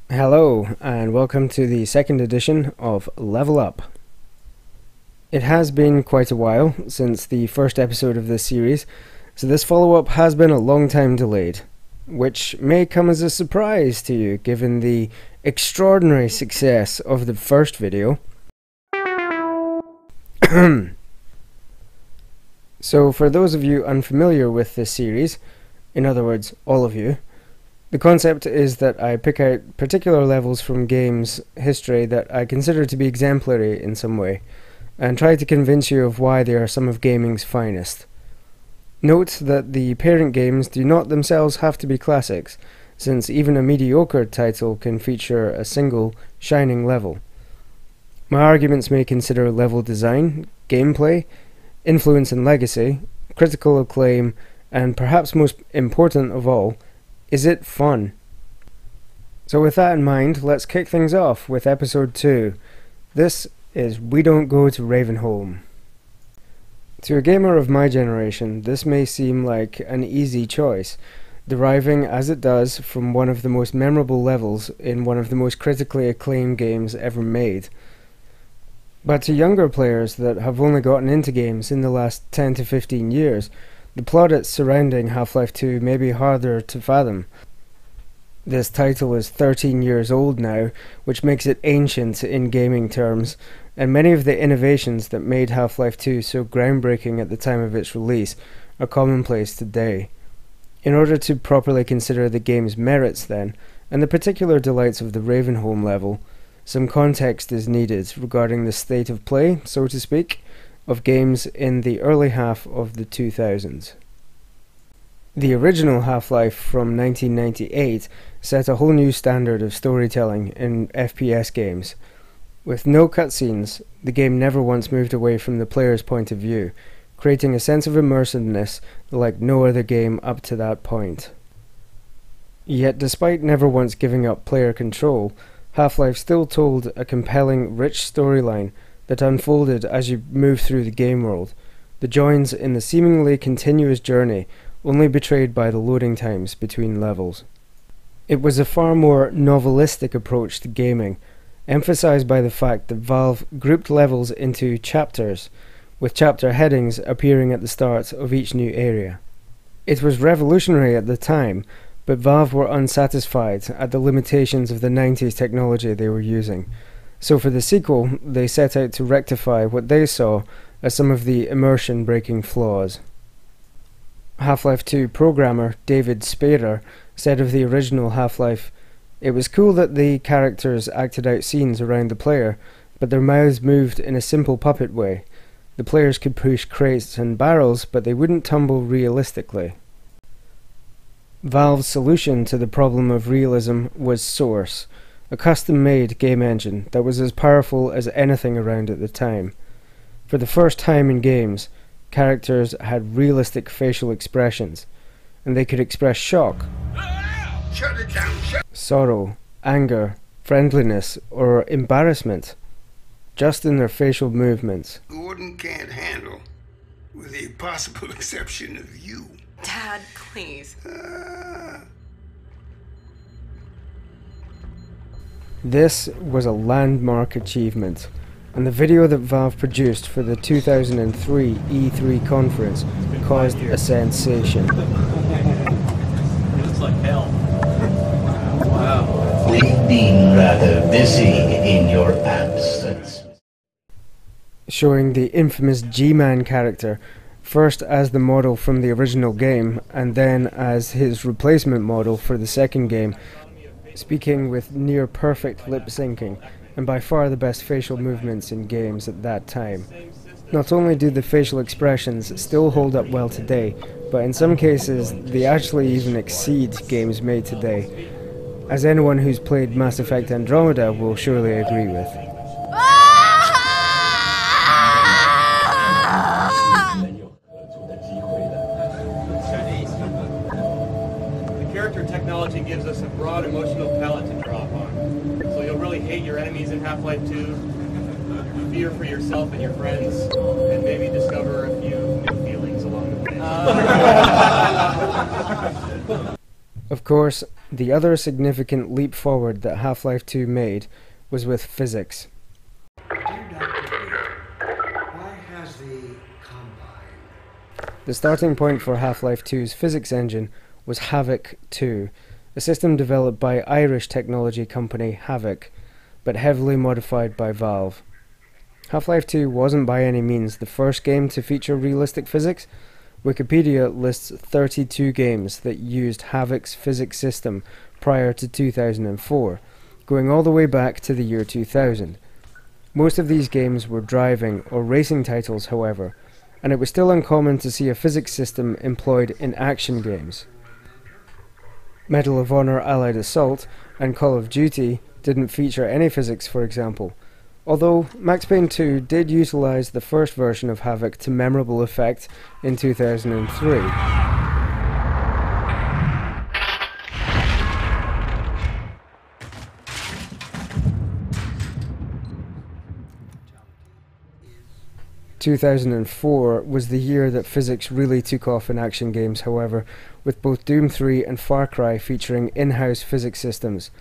Hello, and welcome to the second edition of Level Up. It has been quite a while since the first episode of this series, so this follow-up has been a long time delayed, which may come as a surprise to you given the extraordinary success of the first video. So for those of you unfamiliar with this series, in other words, all of you, the concept is that I pick out particular levels from games' history that I consider to be exemplary in some way, and try to convince you of why they are some of gaming's finest. Note that the parent games do not themselves have to be classics, since even a mediocre title can feature a single, shining level. My arguments may consider level design, gameplay, influence and legacy, critical acclaim, and perhaps most important of all, is it fun? So with that in mind, let's kick things off with episode 2. This is We Don't Go to Ravenholm. To a gamer of my generation, this may seem like an easy choice, deriving as it does from one of the most memorable levels in one of the most critically acclaimed games ever made. But to younger players that have only gotten into games in the last 10 to 15 years, the plaudits surrounding Half-Life 2 may be harder to fathom. This title is 13 years old now, which makes it ancient in gaming terms, and many of the innovations that made Half-Life 2 so groundbreaking at the time of its release are commonplace today. In order to properly consider the game's merits then, and the particular delights of the Ravenholm level, some context is needed regarding the state of play, so to speak, of games in the early half of the 2000s. The original Half-Life from 1998 set a whole new standard of storytelling in FPS games. With no cutscenes, the game never once moved away from the player's point of view, creating a sense of immersiveness like no other game up to that point. Yet despite never once giving up player control, Half-Life still told a compelling, rich storyline that unfolded as you move through the game world, the joins in the seemingly continuous journey only betrayed by the loading times between levels. It was a far more novelistic approach to gaming, emphasized by the fact that Valve grouped levels into chapters, with chapter headings appearing at the start of each new area. It was revolutionary at the time, but Valve were unsatisfied at the limitations of the 90s technology they were using. So for the sequel, they set out to rectify what they saw as some of the immersion-breaking flaws. Half-Life 2 programmer David Spader said of the original Half-Life, "It was cool that the characters acted out scenes around the player, but their mouths moved in a simple puppet way. The players could push crates and barrels, but they wouldn't tumble realistically." Valve's solution to the problem of realism was Source, a custom-made game engine that was as powerful as anything around at the time. For the first time in games, characters had realistic facial expressions, and they could express shock, sorrow, anger, friendliness, or embarrassment, just in their facial movements. Gordon can't handle, with the possible exception of you. Dad, please. This was a landmark achievement, and the video that Valve produced for the 2003 E3 conference caused a sensation. It looks like hell. Wow. We've been rather busy in your absence. Showing the infamous G-Man character, first as the model from the original game, and then as his replacement model for the second game, speaking with near perfect lip syncing, and by far the best facial movements in games at that time. Not only do the facial expressions still hold up well today, but in some cases they actually even exceed games made today, as anyone who's played Mass Effect Andromeda will surely agree with. Character technology gives us a broad emotional palette to draw upon. So you'll really hate your enemies in Half-Life 2, fear for yourself and your friends, and maybe discover a few new feelings along the way. Of course, The other significant leap forward that Half-Life 2 made was with physics. Why has the Combine? The starting point for Half-Life 2's physics engine was Havoc 2, a system developed by Irish technology company Havoc, but heavily modified by Valve. Half-Life 2 wasn't by any means the first game to feature realistic physics. Wikipedia lists 32 games that used Havoc's physics system prior to 2004, going all the way back to the year 2000. Most of these games were driving or racing titles, however, and it was still uncommon to see a physics system employed in action games. Medal of Honor Allied Assault and Call of Duty didn't feature any physics, for example, although Max Payne 2 did utilize the first version of Havoc to memorable effect in 2003. ...2004 was the year that physics really took off in action games, however, with both Doom 3 and Far Cry featuring in-house physics systems.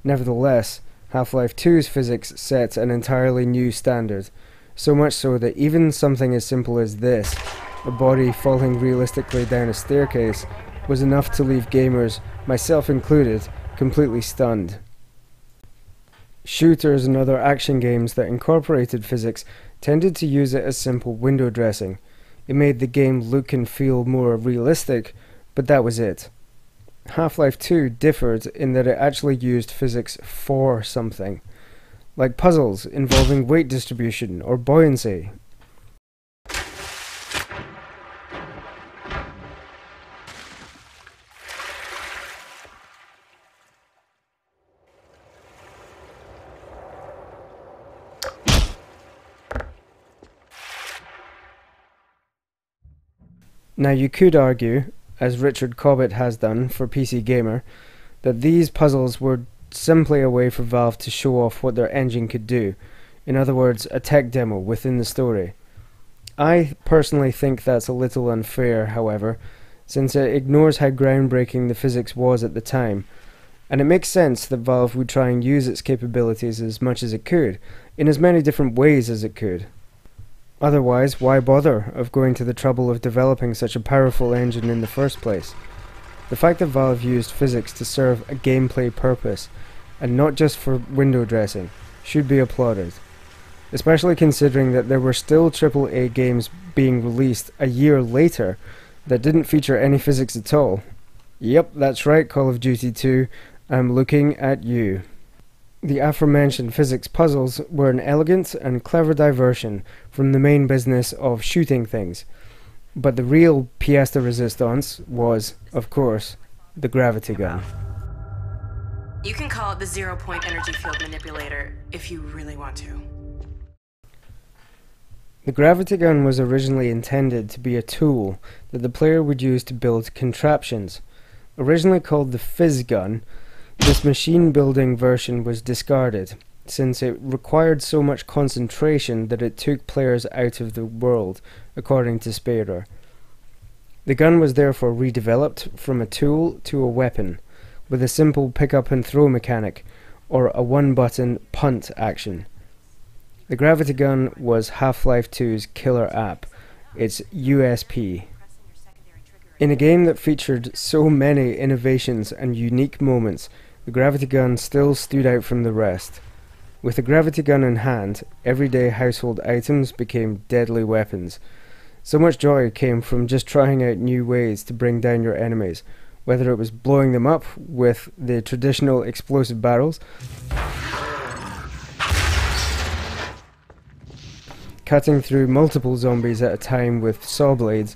Nevertheless, Half-Life 2's physics set an entirely new standard, so much so that even something as simple as this, a body falling realistically down a staircase, was enough to leave gamers, myself included, completely stunned. Shooters and other action games that incorporated physics tended to use it as simple window dressing. It made the game look and feel more realistic, but that was it. Half-Life 2 differed in that it actually used physics for something, like puzzles involving weight distribution or buoyancy. Now you could argue, as Richard Cobbett has done for PC Gamer, that these puzzles were simply a way for Valve to show off what their engine could do, in other words, a tech demo within the story. I personally think that's a little unfair, however, since it ignores how groundbreaking the physics was at the time, and it makes sense that Valve would try and use its capabilities as much as it could, in as many different ways as it could. Otherwise, why bother of going to the trouble of developing such a powerful engine in the first place? The fact that Valve used physics to serve a gameplay purpose, and not just for window dressing, should be applauded. Especially considering that there were still AAA games being released a year later that didn't feature any physics at all. Yep, that's right, Call of Duty 2, I'm looking at you. The aforementioned physics puzzles were an elegant and clever diversion from the main business of shooting things, but the real pièce de résistance was, of course, the gravity gun. You can call it the zero-point energy field manipulator if you really want to. The gravity gun was originally intended to be a tool that the player would use to build contraptions. Originally called the fizz gun, this machine-building version was discarded, since it required so much concentration that it took players out of the world, according to Spader. The gun was therefore redeveloped from a tool to a weapon, with a simple pick-up-and-throw mechanic, or a one-button punt action. The gravity gun was Half-Life 2's killer app, its USP. In a game that featured so many innovations and unique moments, the gravity gun still stood out from the rest. With the gravity gun in hand, everyday household items became deadly weapons. So much joy came from just trying out new ways to bring down your enemies, whether it was blowing them up with the traditional explosive barrels, cutting through multiple zombies at a time with saw blades,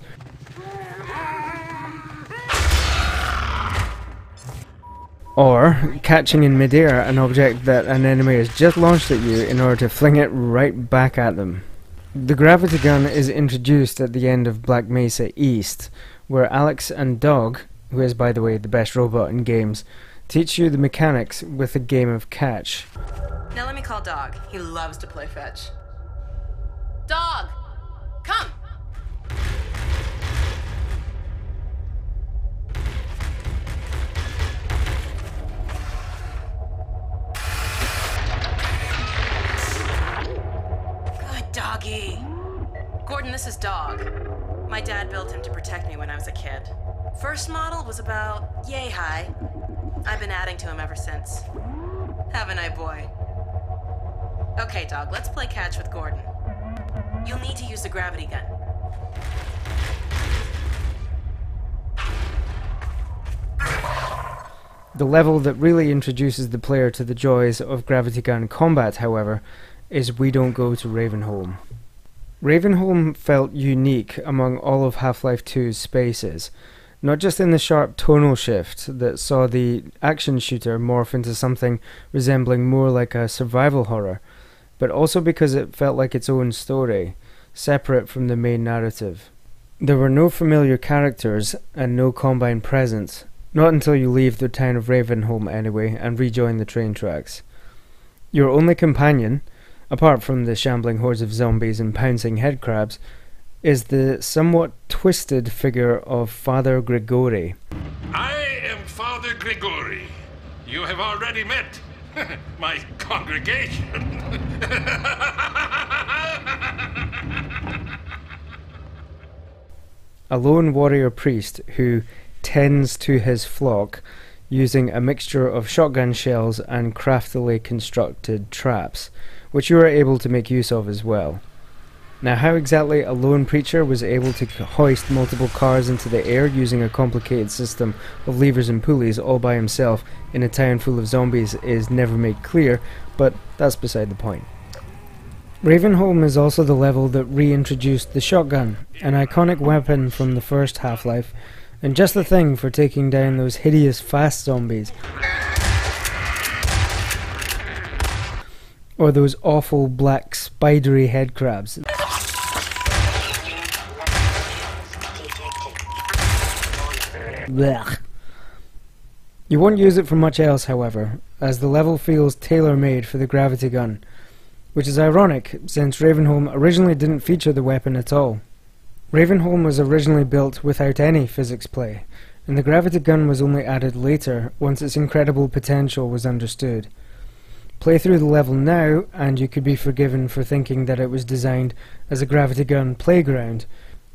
or catching in midair an object that an enemy has just launched at you in order to fling it right back at them. The gravity gun is introduced at the end of Black Mesa East, where Alex and Dog, who is by the way the best robot in games, teach you the mechanics with a game of catch. Now let me call Dog. He loves to play fetch. Dog! Come! this is Dog. My dad built him to protect me when I was a kid. First model was about yay high. I've been adding to him ever since. Haven't I, boy? Okay, Dog, let's play catch with Gordon. You'll need to use the gravity gun. The level that really introduces the player to the joys of gravity gun combat, however, is We Don't Go to Ravenholm. Ravenholm felt unique among all of Half-Life 2's spaces, not just in the sharp tonal shift that saw the action shooter morph into something resembling more like a survival horror, but also because it felt like its own story, separate from the main narrative. There were no familiar characters and no Combine presence, not until you leave the town of Ravenholm anyway and rejoin the train tracks. Your only companion, apart from the shambling hordes of zombies and pouncing headcrabs, is the somewhat twisted figure of Father Grigori. I am Father Grigori. You have already met my congregation. A lone warrior priest who tends to his flock using a mixture of shotgun shells and craftily constructed traps, which you are able to make use of as well. Now, how exactly a lone preacher was able to hoist multiple cars into the air using a complicated system of levers and pulleys all by himself in a town full of zombies is never made clear, but that's beside the point. Ravenholm is also the level that reintroduced the shotgun, an iconic weapon from the first Half-Life, and just the thing for taking down those hideous fast zombies. Or those awful black spidery headcrabs. Blech. You won't use it for much else, however, as the level feels tailor-made for the gravity gun, which is ironic since Ravenholm originally didn't feature the weapon at all. Ravenholm was originally built without any physics play, and the gravity gun was only added later once its incredible potential was understood. Play through the level now and you could be forgiven for thinking that it was designed as a gravity gun playground,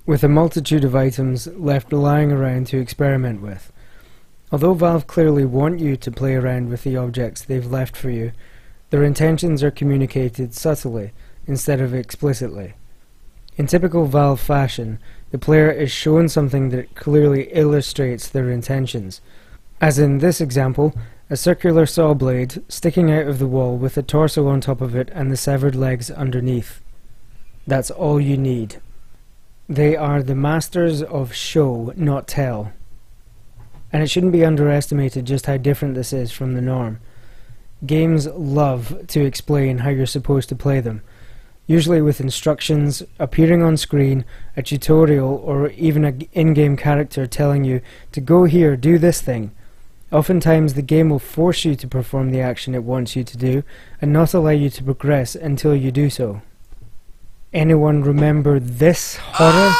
with a multitude of items left lying around to experiment with. Although Valve clearly want you to play around with the objects they've left for you, their intentions are communicated subtly instead of explicitly. In typical Valve fashion, the player is shown something that clearly illustrates their intentions, as in this example, a circular saw blade sticking out of the wall with the torso on top of it and the severed legs underneath. That's all you need. They are the masters of show, not tell. And it shouldn't be underestimated just how different this is from the norm. Games love to explain how you're supposed to play them, usually with instructions appearing on screen, a tutorial, or even an in-game character telling you to go here, do this thing. Oftentimes the game will force you to perform the action it wants you to do, and not allow you to progress until you do so. Anyone remember this horror?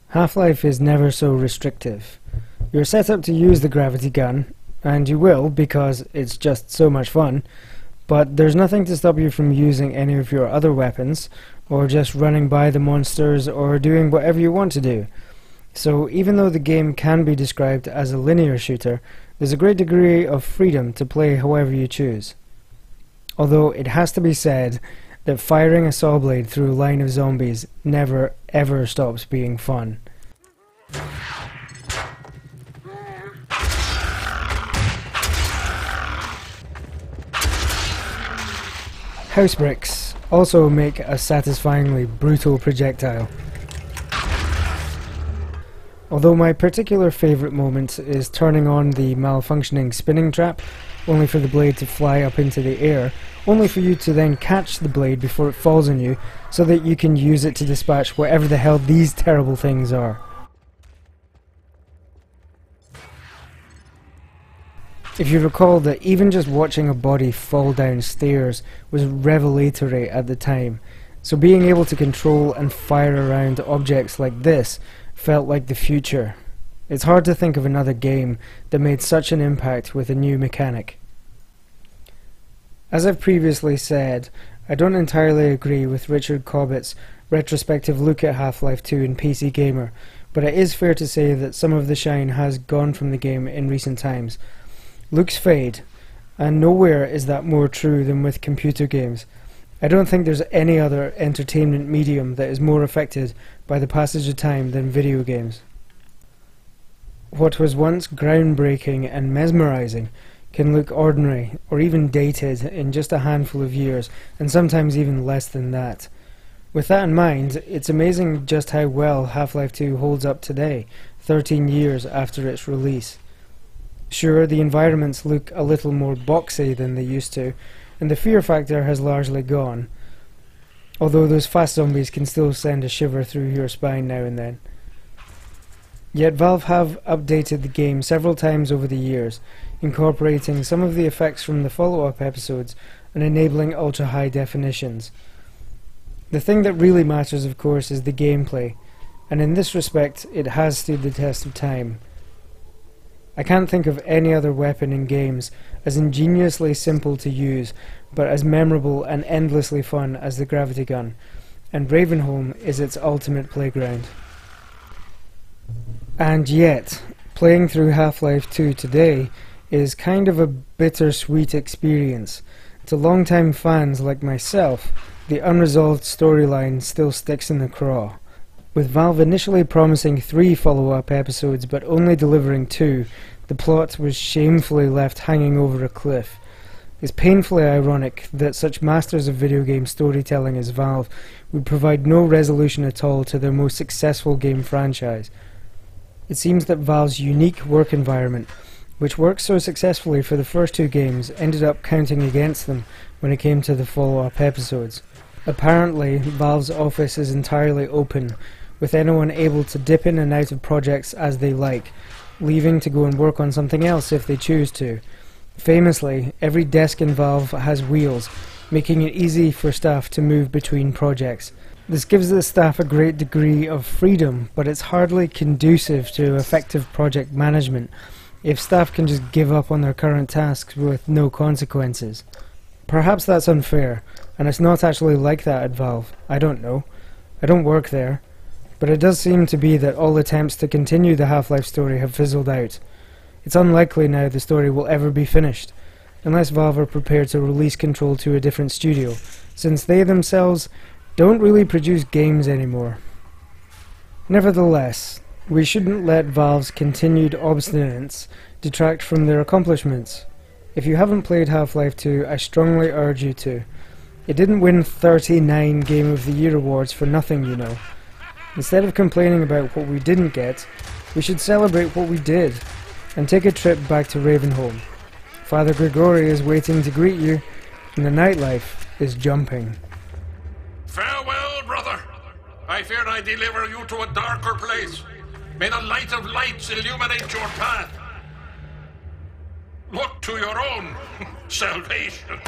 Half-Life is never so restrictive. You're set up to use the gravity gun, and you will because it's just so much fun, but there's nothing to stop you from using any of your other weapons, or just running by the monsters, or doing whatever you want to do. So even though the game can be described as a linear shooter, there's a great degree of freedom to play however you choose. Although it has to be said that firing a saw blade through a line of zombies never ever stops being fun. House bricks also make a satisfyingly brutal projectile. Although my particular favourite moment is turning on the malfunctioning spinning trap, only for the blade to fly up into the air, only for you to then catch the blade before it falls on you, so that you can use it to dispatch whatever the hell these terrible things are. If you recall that even just watching a body fall down stairs was revelatory at the time, so being able to control and fire around objects like this felt like the future. It's hard to think of another game that made such an impact with a new mechanic. As I've previously said, I don't entirely agree with Richard Cobbett's retrospective look at Half-Life 2 in PC Gamer, but it is fair to say that some of the shine has gone from the game in recent times. Looks fade, and nowhere is that more true than with computer games. I don't think there's any other entertainment medium that is more affected by the passage of time than video games. What was once groundbreaking and mesmerizing can look ordinary or even dated in just a handful of years, and sometimes even less than that. With that in mind, it's amazing just how well Half-Life 2 holds up today, 13 years after its release. Sure, the environments look a little more boxy than they used to, and the fear factor has largely gone, although those fast zombies can still send a shiver through your spine now and then. Yet Valve have updated the game several times over the years, incorporating some of the effects from the follow-up episodes and enabling ultra-high definitions. The thing that really matters, of course, is the gameplay, and in this respect it has stood the test of time. I can't think of any other weapon in games as ingeniously simple to use, but as memorable and endlessly fun as the gravity gun, and Ravenholm is its ultimate playground. And yet, playing through Half-Life 2 today is kind of a bittersweet experience. To long-time fans like myself, the unresolved storyline still sticks in the craw. With Valve initially promising 3 follow-up episodes but only delivering 2, the plot was shamefully left hanging over a cliff. It's painfully ironic that such masters of video game storytelling as Valve would provide no resolution at all to their most successful game franchise. It seems that Valve's unique work environment, which worked so successfully for the first 2 games, ended up counting against them when it came to the follow-up episodes. Apparently, Valve's office is entirely open, with anyone able to dip in and out of projects as they like, leaving to go and work on something else if they choose to. Famously, every desk in Valve has wheels, making it easy for staff to move between projects. This gives the staff a great degree of freedom, but it's hardly conducive to effective project management if staff can just give up on their current tasks with no consequences. Perhaps that's unfair, and it's not actually like that at Valve. I don't know. I don't work there. But it does seem to be that all attempts to continue the Half-Life story have fizzled out. It's unlikely now the story will ever be finished, unless Valve are prepared to release Control to a different studio, since they themselves don't really produce games anymore. Nevertheless, we shouldn't let Valve's continued obstinance detract from their accomplishments. If you haven't played Half-Life 2, I strongly urge you to. It didn't win 39 Game of the Year awards for nothing, you know. Instead of complaining about what we didn't get, we should celebrate what we did, and take a trip back to Ravenholm. Father Grigori is waiting to greet you, and the nightlife is jumping. Farewell, brother. I fear I deliver you to a darker place. May the light of lights illuminate your path. Look to your own salvation.